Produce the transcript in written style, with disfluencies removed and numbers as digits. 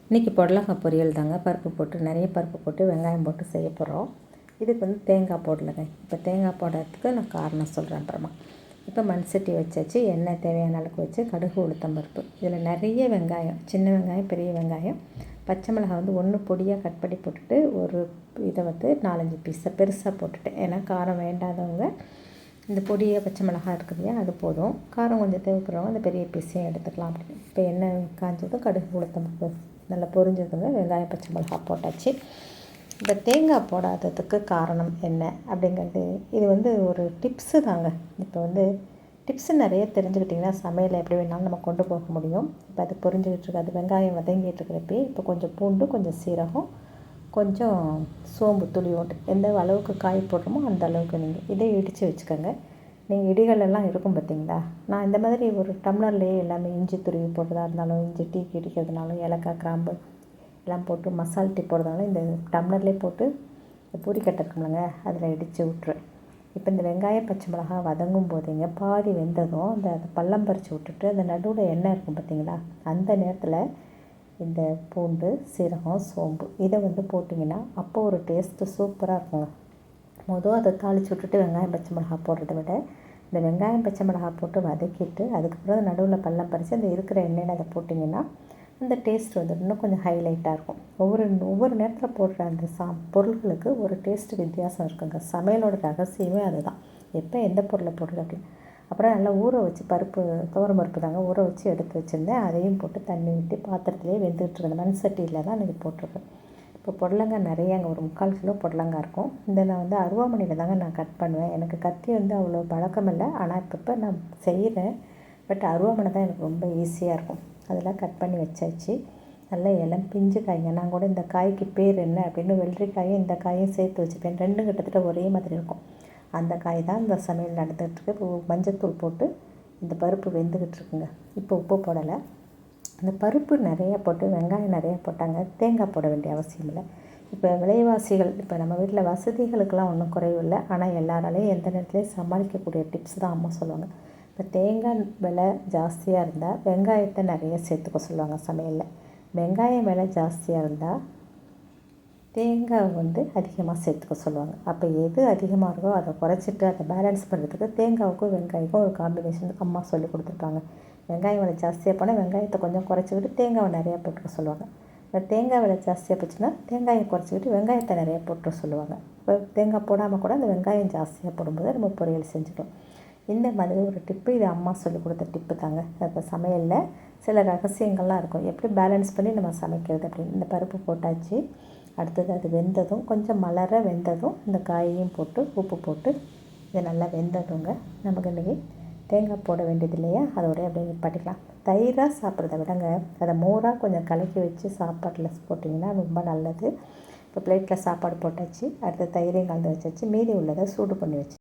இன்றைக்கி புடலங்காய் பொரியல் தாங்க. பருப்பு போட்டு நிறைய பருப்பு போட்டு வெங்காயம் போட்டு செய்ய போகிறோம். இதுக்கு வந்து தேங்காய் போடலைங்க. இப்போ தேங்காய் போடுறதுக்கு நான் காரணம் சொல்கிறேன் அப்புறமா. இப்போ மண் சட்டி வச்சாச்சு. எண்ணெய் தேவையான அளவுக்கு வச்சு கடுகு உளுத்தம் பருப்பு, இதில் நிறைய வெங்காயம், சின்ன வெங்காயம் பெரிய வெங்காயம், பச்சை மிளகாய் வந்து ஒன்று பொடியாக கட் பண்ணி போட்டுட்டு ஒரு இதை வந்து 4-5 பீஸை பெருசாக போட்டுட்டேன். ஏன்னா காரம் வேண்டாதவங்க இந்த பொடியை பச்சை மிளகாய் இருக்குது இல்லையா, அது போதும். காரம் கொஞ்சம் தேவைப்படுறவங்க அந்த பெரிய பீஸையும் எடுத்துக்கலாம் அப்படின்னு. இப்போ எண்ணெய் காஞ்சதும் கடுகு உளுத்தம் பருப்பு நல்லா பொரிஞ்சதுங்க. வெங்காயம் பச்சை மிளகாய் போட்டாச்சு. இந்த தேங்காய் போடாததுக்கு காரணம் என்ன அப்படிங்கிறது, இது வந்து ஒரு டிப்ஸு தாங்க. இப்போ வந்து டிப்ஸு நிறைய தெரிஞ்சுக்கிட்டிங்கன்னா சமையலை எப்படி வேணாலும் நம்ம கொண்டு போக முடியும். இப்போ அது பொரிஞ்சுக்கிட்டு இருக்காது, வெங்காயம் வதங்கிட்டு இருக்கிறப்பே இப்போ கொஞ்சம் பூண்டு, கொஞ்சம் சீரகம், கொஞ்சம் சோம்பு துளியோண்டு எந்த அளவுக்கு காய் போடுறோமோ அந்த அளவுக்கு நீங்கள் இதை இடித்து வச்சுக்கோங்க. நீங்கள் இடிகளெல்லாம் இருக்கும் பார்த்தீங்களா, நான் இந்த மாதிரி ஒரு டம்ளர்லேயே எல்லாமே இஞ்சி துருவி போடுறதா இருந்தாலும், இஞ்சி டீக்கு இடிக்கிறதுனாலும், ஏலக்காய் கிராம்பு எல்லாம் போட்டு மசால் டீ போடுறதுனாலும் இந்த டம்ளர்லேயே போட்டு பூரி கட்டை இருக்குங்களங்க அதில் இடித்து விட்ருவேன். இப்போ இந்த வெங்காயம் பச்சை மிளகாய் வதங்கும் போதுங்க பாதி வெந்ததும் அதை பள்ளம் பறித்து விட்டுட்டு அந்த நடுவில் எண்ணெய் இருக்கும் பார்த்தீங்களா, அந்த நேரத்தில் இந்த பூண்டு, சீரகம், சோம்பு இதை வந்து போட்டிங்கன்னா அப்போ ஒரு டேஸ்ட்டு சூப்பராக இருக்குங்க. அதை தாளித்து விட்டுட்டு வெங்காயம் பச்சை மிளகாய் போடுறத விட இந்த வெங்காயம் பச்சை மிளகாய் போட்டு வதக்கிட்டு அதுக்கப்புறம் நடுவில் பள்ளம் பறித்து அந்த இருக்கிற எண்ணெயில் அதை போட்டிங்கன்னா அந்த டேஸ்ட் வந்து இன்னும் கொஞ்சம் ஹைலைட்டாக இருக்கும். ஒவ்வொரு நேரத்தில் போடுற அந்த பொருள்களுக்கு ஒரு டேஸ்ட்டு வித்தியாசம் இருக்குங்க. சமையலோட ரகசியமே அதுதான், எப்போ எந்த பொருளை போடுறது அப்படின்னு. அப்புறம் நல்லா ஊற வச்சு பருப்பு, துவரம் பருப்பு தாங்க ஊற வச்சு எடுத்து வச்சுருந்தேன். அதையும் போட்டு தண்ணி ஊற்றி பாத்திரத்துலேயே வெந்துட்டுருக்கேன். மண் சட்டியில் தான் இன்றைக்கி போட்டிருக்கேன். இப்போ புடலங்காய் நிறையாங்க, ஒரு 3/4 கிலோ புடலங்காய் இருக்கும். இந்த நான் வந்து அருவாமனையில் தாங்க நான் கட் பண்ணுவேன். எனக்கு கத்தி வந்து அவ்வளோ பழக்கம் இல்லை, ஆனால் இப்போ நான் செய்கிறேன். பட் அருவாமனை தான் எனக்கு ரொம்ப ஈஸியாக இருக்கும். அதெல்லாம் கட் பண்ணி வச்சாச்சு. நல்லா இளம் பிஞ்சு காய்ங்க. நான் கூட இந்த காய்க்கு பேர் என்ன அப்படின்னு வெள்ளரிக்காயும் இந்த காயும் சேர்த்து வச்சுப்பேன். ரெண்டும் கிட்டத்தட்ட ஒரே மாதிரி இருக்கும். அந்த காய் தான் இந்த சமையல் நடந்துகிட்ருக்கு. இப்போ மஞ்சத்தூள் போட்டு இந்த பருப்பு வெந்துக்கிட்டு இருக்குங்க. இப்போ உப்பு போடலை. அந்த பருப்பு நிறையா போட்டு வெங்காயம் நிறையா போட்டாங்க. தேங்காய் போட வேண்டிய அவசியம் இல்லை. இப்போ விலைவாசிகள், இப்போ நம்ம வீட்டில் வசதிகளுக்கெல்லாம் ஒன்றும் குறைவு இல்லை, ஆனால் எல்லாராலையும் எந்த நேரத்துலையும் சமாளிக்கக்கூடிய டிப்ஸ் தான் அம்மா சொல்லுவாங்க. இப்போ தேங்காய் விலை ஜாஸ்தியாக இருந்தால் வெங்காயத்தை நிறைய சேர்த்துக்க சொல்லுவாங்க சமையலில். வெங்காயம் விலை ஜாஸ்தியாக இருந்தால் தேங்காய் வந்து அதிகமாக சேர்த்துக்க சொல்லுவாங்க. அப்போ எது அதிகமாக இருக்கோ அதை குறைச்சிட்டு அதை பேலன்ஸ் பண்ணுறதுக்கு தேங்காய்க்கும் வெங்காயக்கும் ஒரு காம்பினேஷன் அம்மா சொல்லி கொடுத்துருப்பாங்க. வெங்காயம் விலை ஜாஸ்தியாக போனால் வெங்காயத்தை கொஞ்சம் குறைச்சிக்கிட்டு தேங்காவை நிறையா போட்டுக்க சொல்லுவாங்க. இப்போ தேங்காய் விலை ஜாஸ்தியாக போச்சுன்னா தேங்காயை குறைச்சிக்கிட்டு வெங்காயத்தை நிறையா போட்டு சொல்லுவாங்க. இப்போ தேங்காய் போடாமல் கூட அந்த வெங்காயம் ஜாஸ்தியாக போடும்போது நம்ம பொரியல் செஞ்சுக்கலாம். இந்த மாதிரி ஒரு டிப்பு, இது அம்மா சொல்லி கொடுத்த டிப்பு தாங்க. இப்போ சமையலில் சில ரகசியங்கள்லாம் இருக்கும், எப்படி பேலன்ஸ் பண்ணி நம்ம சமைக்கிறது அப்படின்னு. இந்த பருப்பு போட்டாச்சு. அடுத்தது அது வெந்ததும் கொஞ்சம் மலர வெந்ததும் இந்த காயையும் போட்டு உப்பு போட்டு இது நல்லா வெந்ததுங்க. நமக்கு இன்றைக்கி தேங்காய் போட வேண்டியது இல்லையா, அதோடய அப்படியே நிப்பாட்டிக்கலாம். தயிராக சாப்பிட்றத விடங்க அதை மோராக கொஞ்சம் கலக்கி வச்சு சாப்பாட்டில் போட்டிங்கன்னா ரொம்ப நல்லது. இப்போ பிளேட்டில் சாப்பாடு போட்டாச்சு. அடுத்து தயிரையும் கலந்து வச்சாச்சு. மீதி உள்ளதை சூடு பண்ணி வச்சு